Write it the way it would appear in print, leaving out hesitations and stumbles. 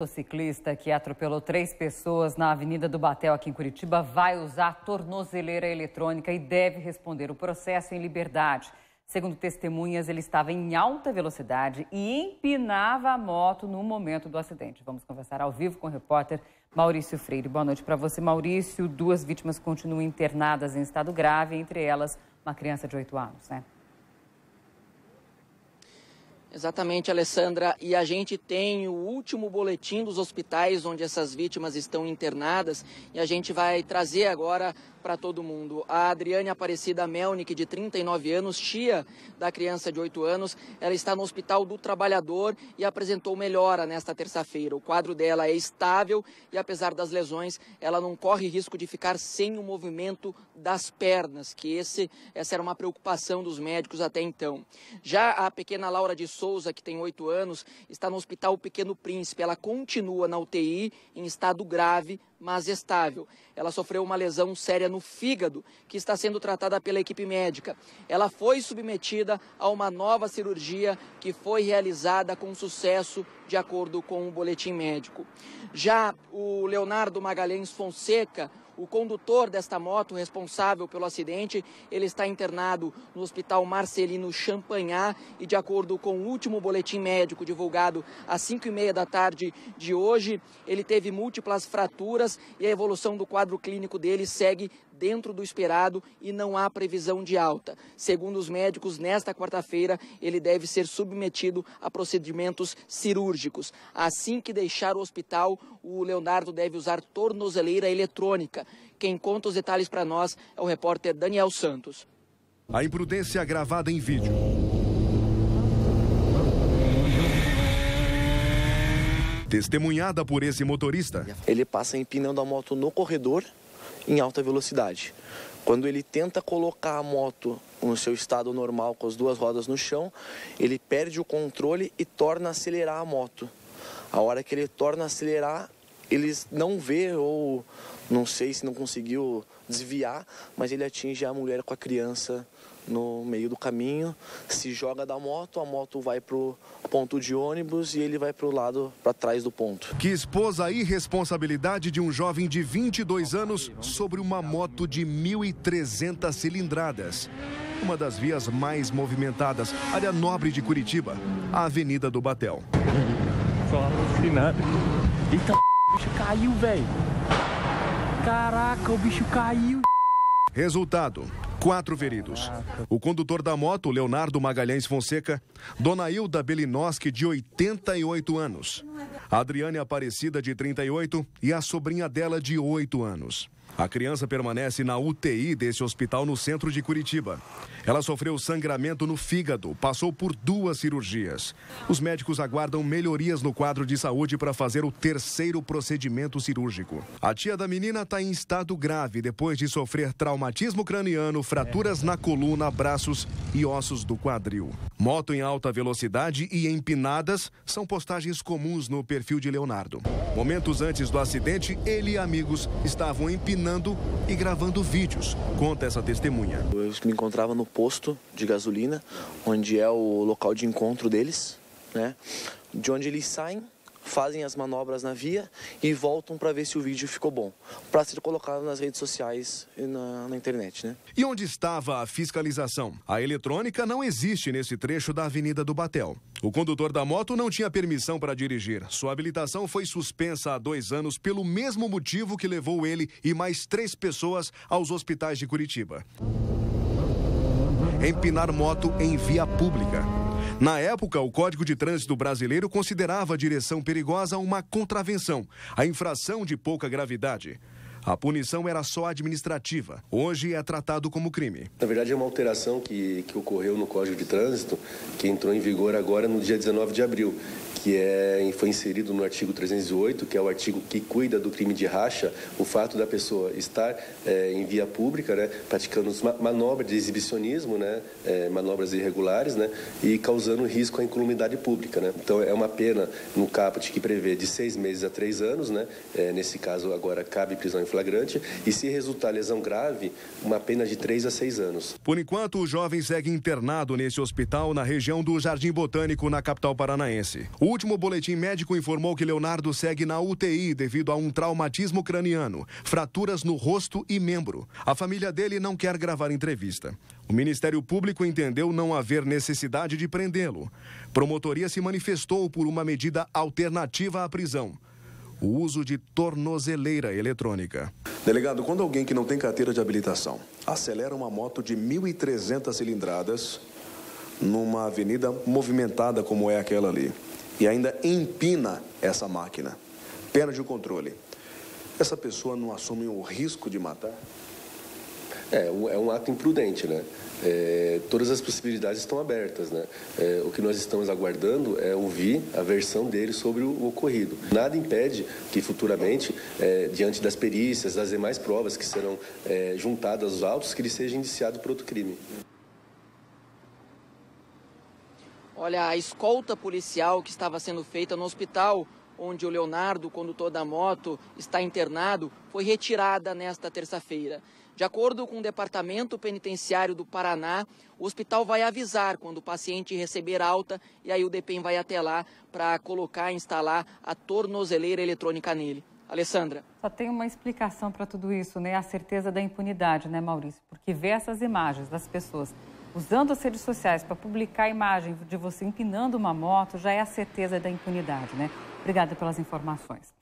O ciclista que atropelou 3 pessoas na Avenida do Batel, aqui em Curitiba, vai usar tornozeleira eletrônica e deve responder o processo em liberdade. Segundo testemunhas, ele estava em alta velocidade e empinava a moto no momento do acidente. Vamos conversar ao vivo com o repórter Maurício Freire. Boa noite para você, Maurício. 2 vítimas continuam internadas em estado grave, entre elas uma criança de 8 anos, né? Exatamente, Alessandra, e a gente tem o último boletim dos hospitais onde essas vítimas estão internadas e a gente vai trazer agora para todo mundo. A Adriane Aparecida Melnick, de 39 anos, tia da criança de 8 anos, ela está no Hospital do Trabalhador e apresentou melhora nesta terça-feira. O quadro dela é estável e, apesar das lesões, ela não corre risco de ficar sem o movimento das pernas, que essa era uma preocupação dos médicos até então. Já a pequena Laura de Souza, que tem 8 anos, está no Hospital Pequeno Príncipe. Ela continua na UTI em estado grave, mas estável. Ela sofreu uma lesão séria no fígado, que está sendo tratada pela equipe médica. Ela foi submetida a uma nova cirurgia que foi realizada com sucesso, de acordo com o boletim médico. Já o Leonardo Magalhães Fonseca, o condutor desta moto responsável pelo acidente, ele está internado no Hospital Marcelino Champagnat e, de acordo com o último boletim médico divulgado às 5h30 da tarde de hoje, ele teve múltiplas fraturas e a evolução do quadro clínico dele segue dentro do esperado e não há previsão de alta. Segundo os médicos, nesta quarta-feira, ele deve ser submetido a procedimentos cirúrgicos. Assim que deixar o hospital, o Leonardo deve usar tornozeleira eletrônica. Quem conta os detalhes para nós é o repórter Daniel Santos. A imprudência gravada em vídeo. Testemunhada por esse motorista. Ele passa empinando a moto no corredor em alta velocidade. Quando ele tenta colocar a moto no seu estado normal, com as 2 rodas no chão, ele perde o controle e torna a acelerar a moto. A hora que ele torna a acelerar, ele não vê, ou não sei se não conseguiu desviar, mas ele atinge a mulher com a criança no meio do caminho, se joga da moto, a moto vai pro ponto de ônibus e ele vai pro lado, para trás do ponto. Que expôs a irresponsabilidade de um jovem de 22 anos sobre uma moto de 1.300 cilindradas. Uma das vias mais movimentadas, área nobre de Curitiba, a Avenida do Batel. Só alucinado. Eita, o bicho caiu, velho. Caraca, o bicho caiu. Resultado: 4 feridos. O condutor da moto, Leonardo Magalhães Fonseca, Dona Hilda Belinoski, de 88 anos, Adriane Aparecida, de 38, e a sobrinha dela, de 8 anos. A criança permanece na UTI desse hospital no centro de Curitiba. Ela sofreu sangramento no fígado, passou por 2 cirurgias. Os médicos aguardam melhorias no quadro de saúde para fazer o 3º procedimento cirúrgico. A tia da menina está em estado grave depois de sofrer traumatismo craniano, fraturas na coluna, braços e ossos do quadril. Moto em alta velocidade e empinadas são postagens comuns no perfil de Leonardo. Momentos antes do acidente, ele e amigos estavam empinando e gravando vídeos, conta essa testemunha. Eu me encontrava no posto de gasolina, onde é o local de encontro deles, né? De onde eles saem, fazem as manobras na via e voltam para ver se o vídeo ficou bom, para ser colocado nas redes sociais e na internet, né? E onde estava a fiscalização? A eletrônica não existe nesse trecho da Avenida do Batel. O condutor da moto não tinha permissão para dirigir. Sua habilitação foi suspensa há 2 anos pelo mesmo motivo que levou ele e mais 3 pessoas aos hospitais de Curitiba. Empinar moto em via pública. Na época, o Código de Trânsito Brasileiro considerava a direção perigosa uma contravenção, a infração de pouca gravidade. A punição era só administrativa. Hoje é tratado como crime. Na verdade, é uma alteração que ocorreu no Código de Trânsito, que entrou em vigor agora no dia 19 de abril, que foi inserido no artigo 308, que é o artigo que cuida do crime de racha, o fato da pessoa estar em via pública, né, praticando manobras de exibicionismo, né, manobras irregulares, né, e causando risco à incolumidade pública, né. Então, é uma pena no caput que prevê de 6 meses a 3 anos, né, nesse caso agora cabe prisão em flagrante, flagrante e, se resultar lesão grave, uma pena de 3 a 6 anos. Por enquanto, o jovem segue internado nesse hospital na região do Jardim Botânico, na capital paranaense. O último boletim médico informou que Leonardo segue na UTI devido a um traumatismo craniano, fraturas no rosto e membro. A família dele não quer gravar entrevista. O Ministério Público entendeu não haver necessidade de prendê-lo. Promotoria se manifestou por uma medida alternativa à prisão: o uso de tornozeleira eletrônica. Delegado, quando alguém que não tem carteira de habilitação acelera uma moto de 1.300 cilindradas numa avenida movimentada como é aquela ali e ainda empina essa máquina, perde o controle, essa pessoa não assume o risco de matar? É um ato imprudente, né? Todas as possibilidades estão abertas, né? O que nós estamos aguardando é ouvir a versão dele sobre o ocorrido. Nada impede que futuramente, diante das perícias, das demais provas que serão juntadas aos autos, que ele seja indiciado por outro crime. Olha, a escolta policial que estava sendo feita no hospital onde o Leonardo, condutor da moto, está internado, foi retirada nesta terça-feira. De acordo com o Departamento Penitenciário do Paraná, o hospital vai avisar quando o paciente receber alta e aí o DPEM vai até lá para instalar a tornozeleira eletrônica nele. Alessandra. Só tem uma explicação para tudo isso, né? A certeza da impunidade, né, Maurício? Porque ver essas imagens das pessoas usando as redes sociais para publicar a imagem de você empinando uma moto já é a certeza da impunidade, né? Obrigada pelas informações.